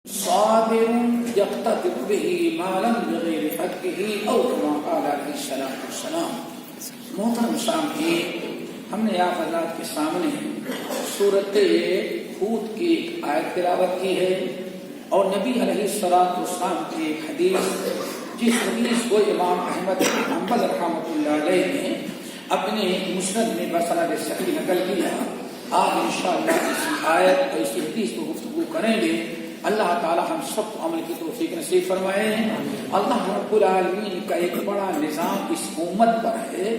صابر يقتدر به ما لم بغير حقه او كما قال عليه الصلاه والسلام. محترم سامعین، ہم نے آپ حضرات کے سامنے سورۃ ہود کی ایک آیت تلاوت کی ہے اور نبی علیہ الصلوۃ والسلام کی ایک حدیث، جس حدیث کو امام احمد بن حنبل رحمۃ اللہ علیہ نے اپنے مسند میں بسند صحیح نقل کیا. آج انشاءاللہ اسی آیت اور اسی حدیث کو گفتگو کریں گے. اللہ تعالی ہم سب کو عمل کی توفیق نصیب فرمائے. اللہ رب العالمین کا ایک بڑا نظام اس امت پر ہے،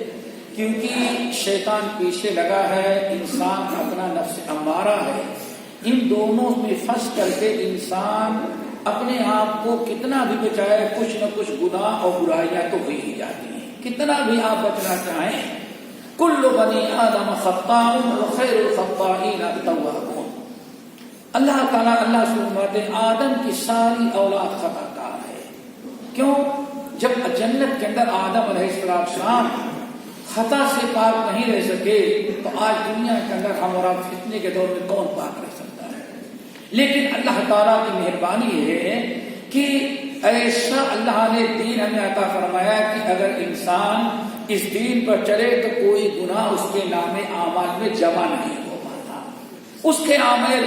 کیونکہ شیطان پیچھے لگا ہے، انسان کا اپنا نفس امارہ ہے. ان دونوں میں پھنس کر کے انسان اپنے آپ کو کتنا بھی بچائے، کچھ نہ کچھ گناہ اور برائیاں تو ہو ہی جاتی ہیں. کتنا بھی آپ بچنا چاہیں، کل بنی آدم خطاء وخیر الخطائین التوابون. اللہ تعالیٰ اللہ سے فرماتے ہیں آدم کی ساری اولاد خطا کار ہے. کیوں؟ جب جنت کے اندر آدم علیہ السلام خطا سے پاک نہیں رہ سکے تو آج دنیا کے اندر ہم اور آپ فتنے کے دور میں کون پاک رہ سکتا ہے؟ لیکن اللہ تعالیٰ کی مہربانی ہے کہ ایسا اللہ نے دین ہمیں عطا فرمایا کہ اگر انسان اس دین پر چلے تو کوئی گناہ اس کے نام اعمال میں جمع نہیں ہو پاتا. اس کے اعمال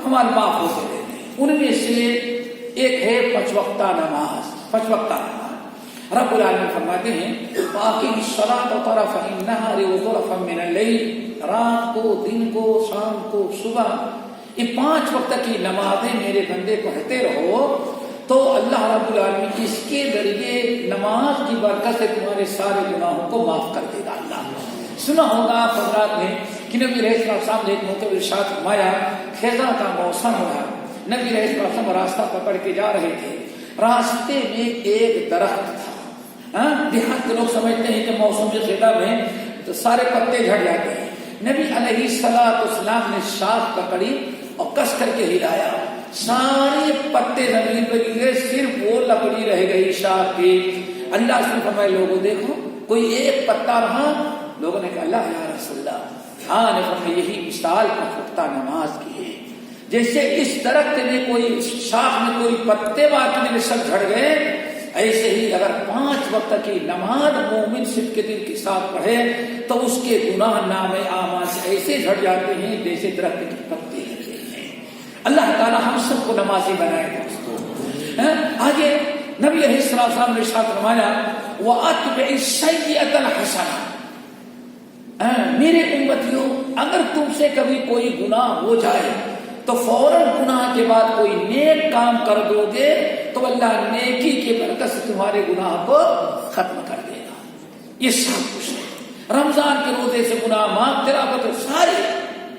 معاف ہوتے رہتے ہیں. ان میں سے ایک ہے پانچ وقتہ نماز. پانچ وقتہ نماز رب العالمین فرماتے ہیں باقی الصلاۃ طرف النہار وطرفا من اللیل، رات کو، دن کو، شام کو، صبح، یہ پانچ وقت کی نمازیں میرے بندے پڑھتے رہو تو اللہ رب العالمین اس کے ذریعے نماز کی برکت سے تمہارے سارے گناہوں کو معاف کر دے گا. اللہ سنا ہوگا آپ حضرات نے کہ نبی علیہ السلام نے ایک مرتبہ ارشاد فرمایا، خزاں کا موسم ہوا، نبی علیہ السلام راستہ پکڑ کے جا رہے تھے. راستے میں ایک درخت تھا. دیہات کے لوگ سمجھتے ہیں کہ موسم خزاں میں تو سارے پتے جھڑ جاتے ہیں. نبی علیہ السلام نے شاخ پکڑی اور کس کر کے ہلایا، سارے پتے زمین پہ گرے، صرف وہ لکڑی رہ گئی شاخ کی. اللہ سے فرمائے لوگوں دیکھو کوئی ایک پتا رہا. لوگوں نے کہا اللہ یا رسول اللہ. ہاں نے فرمایا یہی مثال پانچ وقتہ نماز کی ہے. جیسے اس درخت میں کوئی شاخ میں کوئی پتے باقی میں سب جھڑ گئے، ایسے ہی اگر پانچ وقت کی نماز مومن صدق کے دل کے ساتھ پڑھے تو اس کے گناہ نامے اعمال سے ایسے جھڑ جاتے ہیں جیسے درخت کے پتے جھڑتے ہیں. اللہ تعالی ہم سب کو نمازی بنائے. دوستو آگے نبی علیہ السلام نے ارشاد فرمایا وَأَتْبِعِ السَّيِّئَةَ الْحَسَنَةَ. میرے امتیوں، اگر تم سے کبھی کوئی گناہ ہو جائے تو فوراً گناہ کے بعد کوئی نیک کام کر دو گے تو اللہ نیکی کے برکت سے تمہارے گناہ کو ختم کر دے گا. یہ سب کچھ ہے. رمضان کے روزے سے گناہ معاف، تلاوت سارے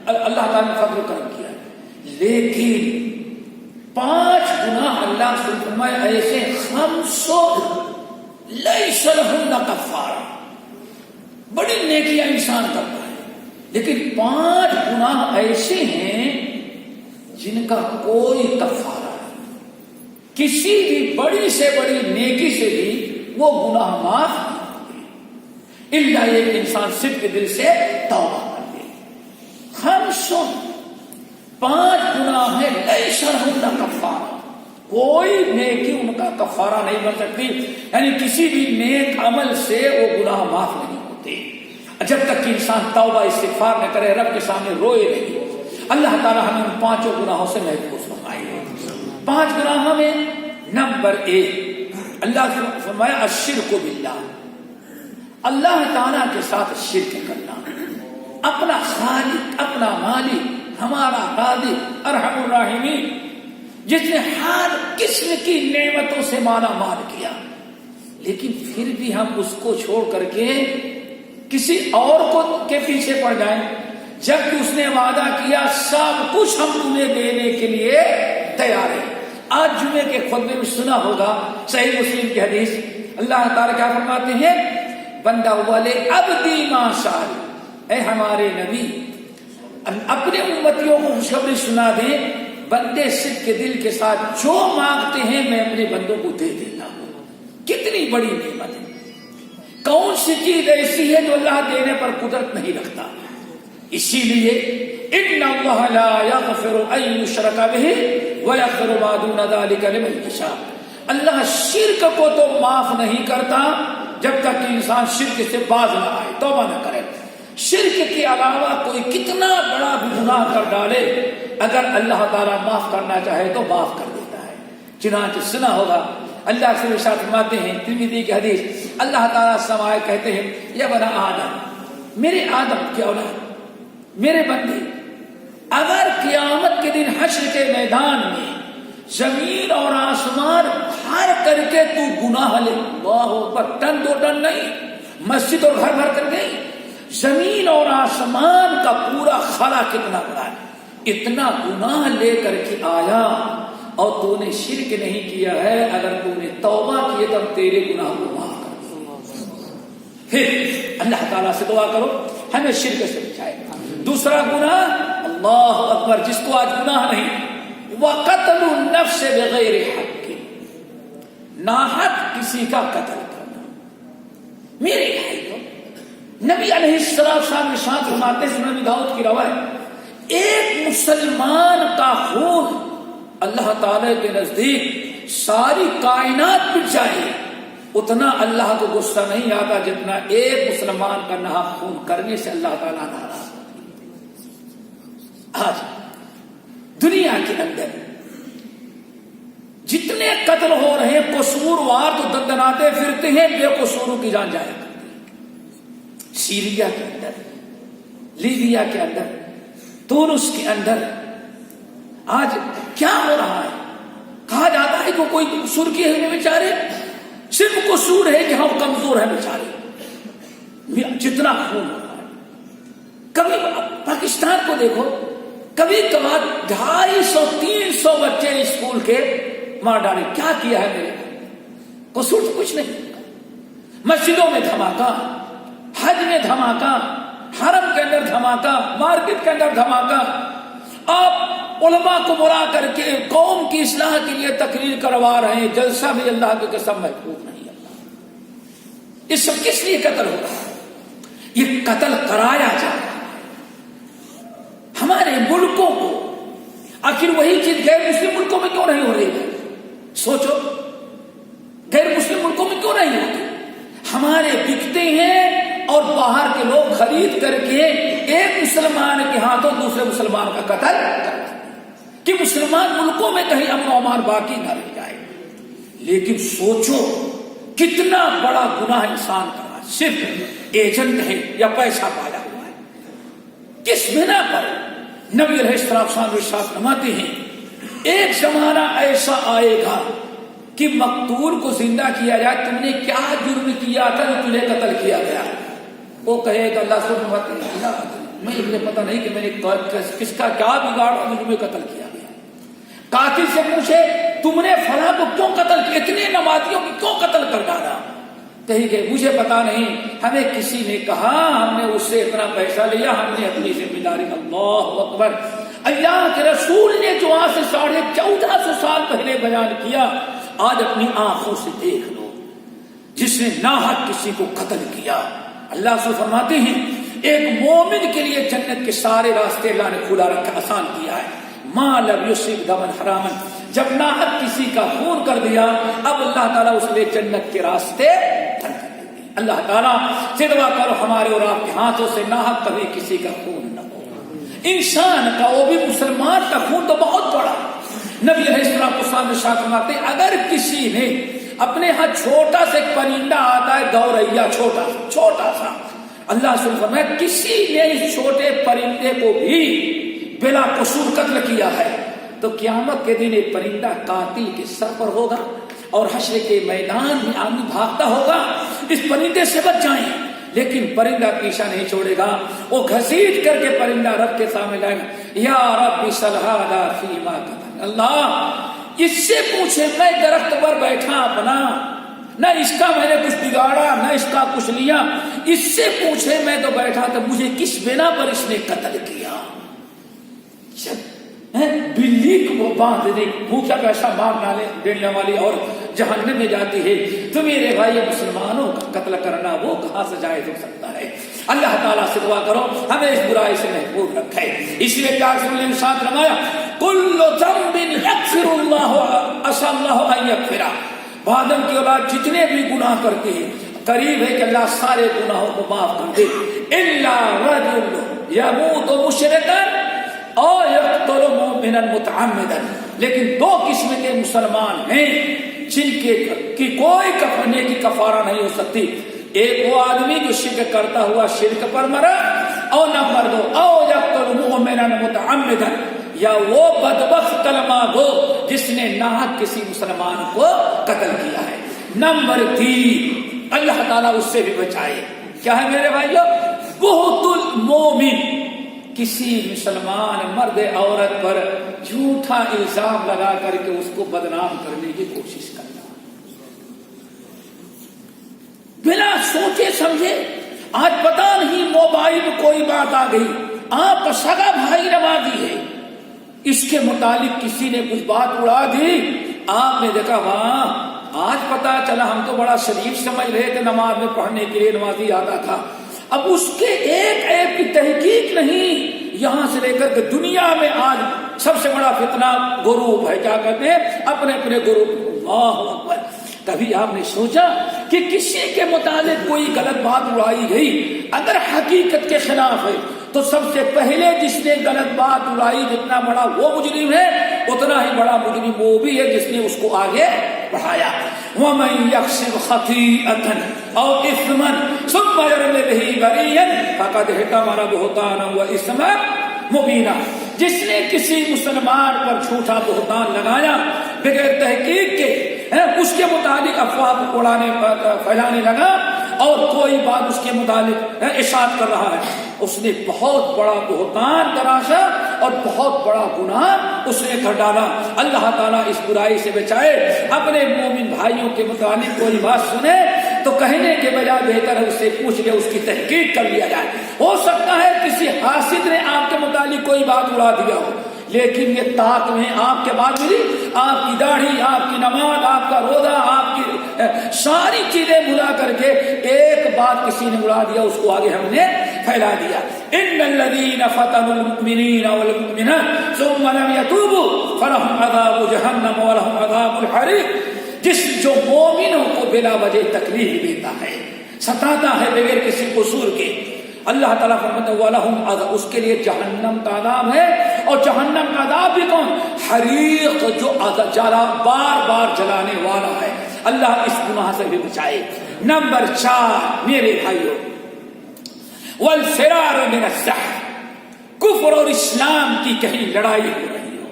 اللہ تعالیٰ نے فضل کرم کیا. لیکن پانچ گناہ اللہ سے فرمایا ایسے خمسو لیس لہن کفارہ، بڑی نیکیاں انسان کرتا ہے، لیکن پانچ گناہ ایسے ہیں جن کا کوئی کفارہ نہیں. کسی بھی بڑی سے بڑی نیکی سے بھی وہ گناہ معاف نہیں ہوتے الا یہ انسان صدق دل سے توبہ کر لے. خمسوں پانچ گناہ ہیں لیس لہن کفارہ، کوئی نیکی ان کا کفارہ نہیں بن سکتی. یعنی کسی بھی نیک عمل سے وہ گناہ معاف نہیں ہوتے جب تک کہ انسان توبہ استغفار نہ کرے، رب کے سامنے روئے نہیں. اللہ تعالیٰ ہمیں ان پانچوں گناہوں سے محفوظ فرمائے. پانچ گناہوں میں نمبر ایک اللہ نے فرمایا الشرک باللہ، اللہ تعالیٰ کے ساتھ شرک کرنا. اپنا خالق، اپنا مالک، ہمارا رازق، ارحم الراحمین، جس نے ہر قسم کی نعمتوں سے مالا مال کیا، لیکن پھر بھی ہم اس کو چھوڑ کر کے کسی اور کو کے پیچھے پڑ جائیں، جبکہ اس نے وعدہ کیا سب کچھ ہم تمہیں دینے کے لیے تیار ہیں. آج جمعے کے خطبے میں سنا ہوگا صحیح مسلم کی حدیث، اللہ تعالیٰ کیا فرماتے ہیں بندہ والے عبدی ما سأل. اے ہمارے نبی اپنے امتیوں کو خوشخبری سنا دیں، بندے صدق کے دل کے ساتھ جو مانگتے ہیں میں اپنے بندوں کو دے دیتا ہوں. کتنی بڑی نعمت ہے. کون سی چیز ایسی ہے جو اللہ دینے پر قدرت نہیں رکھتا؟ اسی لیے ان اللہ لا یغفر ان یشرک بہ ویغفر ما دون ذلک لمن یشاء، اللہ شرک کو تو معاف نہیں کرتا جب تک کہ انسان شرک سے باز نہ آئے، توبہ نہ کرے۔ شرک کے علاوہ کوئی کتنا بڑا بھی گناہ کر ڈالے، اگر اللہ تعالیٰ معاف کرنا چاہے تو معاف کر دیتا ہے۔ چنانچہ سنا ہوگا اللہ سے ارشاد فرماتے ہیں ترمذی کی حدیث، اللہ تعالیٰ سمائے کہتے ہیں یا بنا آدم، میرے آدم کی اولاد، میرے بندے، اگر قیامت کے دن حشر کے میدان میں زمین اور آسمان بھر کر کے تو گناہ لے، اللہ اکبر، ٹن دو ٹن نہیں، مسجد اور گھر بھر کر نہیں، زمین اور آسمان کا پورا خلا کتنا بڑا ہے، اتنا گناہ لے کر کے آیا اور تو نے شرک نہیں کیا ہے، اگر تو نے توبہ کیے تب تیرے گناہ کو معاف کر دیا۔ پھر اللہ تعالیٰ سے دعا کرو ہمیں شرک سے بچائے۔ دوسرا گناہ، اللہ اکبر، جس کو آج گناہ نہیں، وَقَتْلُ النَّفْسِ بِغَيْرِ حَقٍّ، ناحق کسی کا قتل کرنا۔ میرے بھائیو، نبی علیہ السلام ارشاد فرماتے ہیں، نبی داؤد کی روایت، ایک مسلمان کا خون اللہ تعالی کے نزدیک ساری کائنات مٹ جائے اتنا اللہ کو غصہ نہیں آتا جتنا ایک مسلمان کا ناحق خون کرنے سے اللہ تعالیٰ ناراض۔ آج دنیا کے اندر جتنے قتل ہو رہے ہیں، قصوروار تو دندناتے پھرتے ہیں، بے قصوروں کی جان جائے کرتے ہیں۔ سیریا کے اندر، لیبیا کے اندر، تونس کے اندر آج کیا ہو رہا ہے؟ کہا جاتا ہے کہ کوئی قصور کیے ہوئے بیچارے، صرف قصور ہے کہ ہم کمزور ہیں بیچارے، جتنا خون ہو رہا ہے۔ کبھی پاکستان کو دیکھو، کبھی کبھار 250-300 بچے اسکول کے مار ڈالے، کیا کیا ہے میرے قصور تو کچھ نہیں۔ مسجدوں میں دھماکہ، حج میں دھماکہ، حرم کے اندر دھماکہ، مارکیٹ کے اندر دھماکہ، آپ علماء کو بلا کر کے قوم کی اصلاح کے لیے تقریر کروا رہے ہیں، جلسہ بھی اللہ کی قسم محفوظ نہیں ہے۔ یہ سب کس لیے قتل ہو رہا ہے؟ یہ قتل کرایا جا رہا ہے ہمارے ملکوں کو۔ آخر وہی چیز غیر مسلم ملکوں میں کیوں نہیں ہو رہی ہے؟ سوچو، غیر مسلم ملکوں میں کیوں نہیں ہوتی؟ ہمارے بکتے ہیں اور باہر کے لوگ خرید کر کے ایک مسلمان کے ہاتھوں دوسرے مسلمان کا قتل کرتے ہیں کہ مسلمان ملکوں میں کہیں امن و امان باقی نہ رہ جائے۔ لیکن سوچو کتنا بڑا گناہ انسان کا صرف ایجنٹ ہے یا پیسہ پایا ہوا ہے۔ کس بنا پر نبی علیہ السلام ارشاد فرماتے ہیں ایک زمانہ ایسا آئے گا کہ مقتول کو زندہ کیا جائے، تم نے کیا جرم کیا تھا جو تمہیں قتل کیا گیا؟ وہ کہے کہ اللہ سے مجھے پتہ نہیں کہ میں نے کس کا کیا بگاڑا، مجھے قتل کیا گیا۔ قاتل سے پوچھے تم نے فلاں کو کیوں قتل کیا، اتنے نمازیوں کو کیوں قتل کر ڈالا؟ کہیں کہ مجھے پتا نہیں، ہمیں کسی نے کہا، ہم نے اس سے اتنا پیسہ لیا، ہم نے اپنی ذمہ داری۔ اللہ اکبر! اللہ کے رسول نے جو آج سے 1450 سال پہلے بیان کیا، آج اپنی آنکھوں سے دیکھ لو۔ جس نے ناحق کسی کو قتل کیا، اللہ سے فرماتے ہیں ایک مومن کے لیے جنت کے سارے راستے اللہ نے کھلا رکھا، آسان کیا ہے۔ ما لم یصب دما حراما، جب ناحق کسی کا خون کر دیا اب اللہ تعالیٰ اس لیے جنت کے راستے بند کر دیں گے۔ اللہ تعالیٰ سے دعا کرو ہمارے اور آپ کے ہاتھوں سے ناحق کبھی کسی کا خون نہ ہو۔ انسان کا، وہ بھی مسلمان کا خون تو بہت بڑا۔ نبی علیہ السلام کو سامنے شاہ فرماتے اگر کسی نے اپنے ہاں چھوٹا سے پرندہ آتا ہے، گوریا، چھوٹا سا، اللہ سے فرمایا کسی نے اس چھوٹے پرندے کو بھی بلا قصور قتل کیا ہے تو قیامت کے دن ایک پرندہ قاتل کے سر پر ہوگا اور حشر کے میدان میں آدمی بھاگتا ہوگا، اس پرندے سے بچ جائیں۔ لیکن پرندہ پیچھا نہیں چھوڑے گا، وہ گھسیٹ کر کے پرندہ رب کے سامنے لائے گا، یا رب صلی اللہ فیما قتل، اللہ اس سے پوچھے میں درخت پر بیٹھا اپنا، نہ اس کا میں نے کچھ بگاڑا نہ اس کا کچھ لیا، اس سے پوچھے میں تو بیٹھا تھا مجھے کس بنا پر اس نے قتل کیا؟ بلی کو باندھ دے، بھوکا پیسہ مار ڈالے دینے والی اور جہنم میں جاتی ہے، تو میرے بھائی مسلمانوں کا قتل کرنا وہ کہاں سے جائز ہو سکتا ہے؟ اللہ تعالیٰ سے دعا کرو ہمیں اس برائی سے محفوظ رکھے. اس لیے پیار سے نے ساتھ رمایا کل ذنب یغفر اللہ عسى اللہ ان یغفر. آدم کی اولاد جتنے بھی گناہ کرتے ہیں قریب ہے کہ اللہ سارے گناہوں کو معاف کر دے. الا رجل یموت مشرکا او یقتل مؤمنا متعمدا. لیکن دو قسم کے مسلمان ہیں جن کی کوئی کفارے کی کفارہ نہیں ہو سکتی. ایک وہ آدمی جو شرک کرتا ہوا شرک پر مرا, اور نمبر 2 او یقتل مؤمنا متعمدا, یا وہ بدبخت کلمہ گو جس نے ناحق کسی مسلمان کو قتل کیا ہے. نمبر 3 اللہ تعالیٰ اس سے بھی بچائے. کیا ہے میرے بھائیو؟ بہت المومن, کسی مسلمان مرد عورت پر جھوٹا الزام لگا کر کے اس کو بدنام کرنے کی کوشش کرنا بلا سوچے سمجھے. آج پتہ نہیں موبائل میں کوئی بات آ گئی, آپ کا سگا بھائی نمازی ہے, اس کے متعلق کسی نے کچھ بات اڑا دی, آپ نے دیکھا وہاں آج پتا چلا ہم تو بڑا شریف سمجھ رہے تھے, نماز میں پڑھنے کے لیے نمازی آتا تھا. اب اس کے ایک عیب کی تحقیق نہیں, یہاں سے لے کر کے دنیا میں آج سب سے بڑا فتنہ گروپ ہے, کیا کہتے ہیں اپنے اپنے گروپ. اللہ اکبر. کبھی آپ نے سوچا کہ کسی کے متعلق کوئی غلط بات اڑائی گئی, اگر حقیقت کے خلاف ہے تو سب سے پہلے جس نے غلط بات اڑائی جتنا بڑا وہ مجرم ہے اتنا ہی بڑا مجرم وہ بھی ہے جس نے اس کو آگے بڑھایا. وَمَن يَكْسِبْ خَطِيئَةً أَوْ إِثْمًا ثُمَّ يَرْمِ بِهِ بَرِيًّا فَقَدِ احْتَمَلَ بُهْتَانًا وَإِثْمًا مُبِينًا. جس نے کسی مسلمان پر جھوٹا بہتان لگایا بغیر تحقیق کے, اس کے متعلق افواہ اڑانے پھیلانے لگا اور کوئی بات اس کے متعلق اشاعت کر رہا ہے, اس نے بہت بڑا بہتان تراشا اور بہت بڑا گناہ اس نے کر ڈالا. اللہ تعالیٰ اس برائی سے بچائے. اپنے مومن بھائیوں کے متعلق کوئی بات سنے تو کہنے کے بجائے بہتر ہے اس سے پوچھ کے اس کی تحقیق کر لیا جائے. ہو سکتا ہے کسی حاسد نے آپ کے متعلق کوئی بات اڑا دیا ہو, لیکن یہ طاقت میں آپ کے بعد ملی, آپ کی داڑھی, آپ کی نماز, آپ کا روزہ, آپ کی ساری چیزیں بھلا کر کے ایک بات کسی نے اڑا دیا, اس کو آگے ہم نے پھیلا دیا. ان الذين فتنوا المؤمنين والمؤمنات ثم لم يتوبوا فلهم عذاب جهنم ولهم عذاب الحريق. جس جو مومنوں کو بلا وجہ تکلیف دیتا ہے, ستاتا ہے بغیر کسی قصور کے, اللہ تعالیٰ فرماتا ہے وَلَهُمْ عَذَابٌ, اس کے لیے جہنم کا عذاب ہے. اور جہنم کا عذاب بھی کون؟ حریق, جو جلا بار بار جلانے والا ہے. اللہ اس گناہ سے بھی بچائے. نمبر 4 میرے بھائیوں, وَالْفِرَارُ مِنَ السَّحْرِ, کفر اور اسلام کی کہیں لڑائی ہو رہی ہو,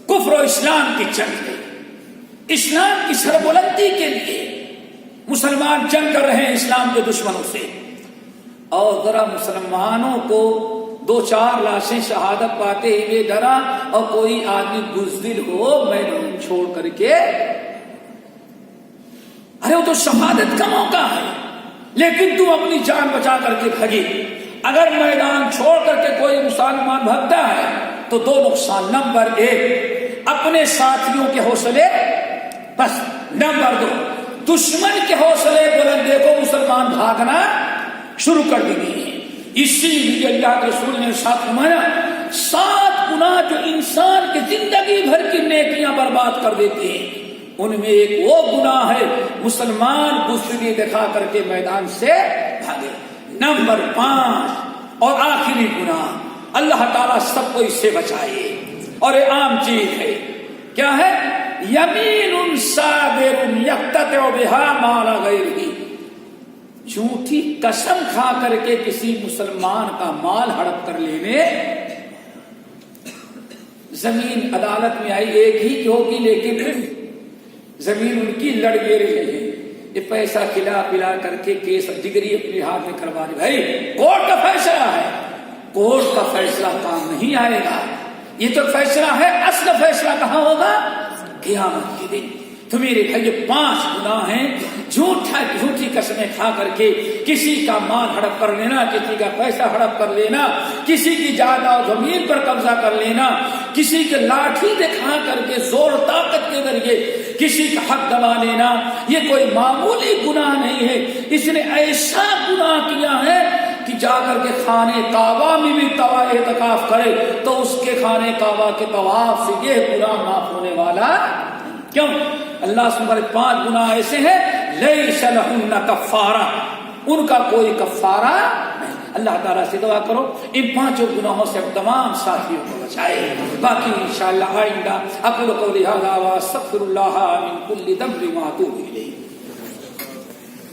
کفر اور اسلام کی جنگ ہے, اسلام کی سربلندی کے لیے مسلمان جنگ کر رہے ہیں اسلام کے دشمنوں سے. اور ذرا مسلمانوں کو 2-4 لاشیں شہادت پاتے ہوئے ذرا اور کوئی آدمی بزدل ہو میدان چھوڑ کر کے, ارے وہ تو شہادت کا موقع ہے لیکن تم اپنی جان بچا کر کے بھگی. اگر میدان چھوڑ کر کے کوئی مسلمان بھگتا ہے تو 2 نقصان. نمبر 1 اپنے ساتھیوں کے حوصلے بس. نمبر 2 دشمن کے حوصلے بلند. دیکھو مسلمان بھاگنا شروع کر دی گئی ہے. اسی لیے اللہ کے رسول نے ساتھ فرمایا 7 گناہ جو انسان کی زندگی بھر کی نیکیاں برباد کر دیتے ہیں, ان میں ایک وہ گناہ ہے مسلمان بزدلی دکھا کر کے میدان سے بھاگے. نمبر 5 اور آخری گناہ, اللہ تعالیٰ سب کو اس سے بچائے, اور یہ عام چیز ہے. کیا ہے؟ یمین صادر یقتطع بها مال غیرہ, جھوٹی قسم کھا کر کے کسی مسلمان کا مال ہڑپ کر لینے. زمین عدالت میں آئی ایک ہی کی ہوگی لیکن زمین ان کی لڑ لے رہے ہیں, یہ پیسہ کھلا پلا کر کے کیس ڈگری اپنے ہاتھ میں کروا دے. بھائی کورٹ کا فیصلہ ہے, کورٹ کا فیصلہ کام نہیں آئے گا. یہ تو فیصلہ ہے, اصل فیصلہ کہاں ہوگا؟ قیامت کے دن. تو میرے بھائی 5 گناہ ہیں. جھوٹی قسمیں کھا کر کے کسی کا مال ہڑپ کر لینا, کسی کا پیسہ ہڑپ کر لینا, کسی کی جائیداد زمین پر قبضہ کر لینا, کسی کے لاٹھی دکھا کر کے زور طاقت کے ذریعے کسی کا حق دبا لینا. یہ کوئی معمولی گناہ نہیں ہے, اس نے ایسا گناہ کیا ہے کہ جا کر کے خانے کعبہ میں بھی اعتکاف کرے تو اس کے خانے کعبہ کے طواف سے یہ گناہ معاف ہونے والا کیوں؟ اللہ سبحانہ 5 گناہ ایسے ہیں لیس لہن کفارہ، ان کا کوئی کفارہ نہیں۔ اللہ تعالیٰ سے دعا کرو ان 5 گناہوں سے تمام ساتھیوں کو بچائے۔ باقی انشاءاللہ آئندہ اقول قولی ھذا واستغفر اللہ من کل ذنب واتوب الیہ۔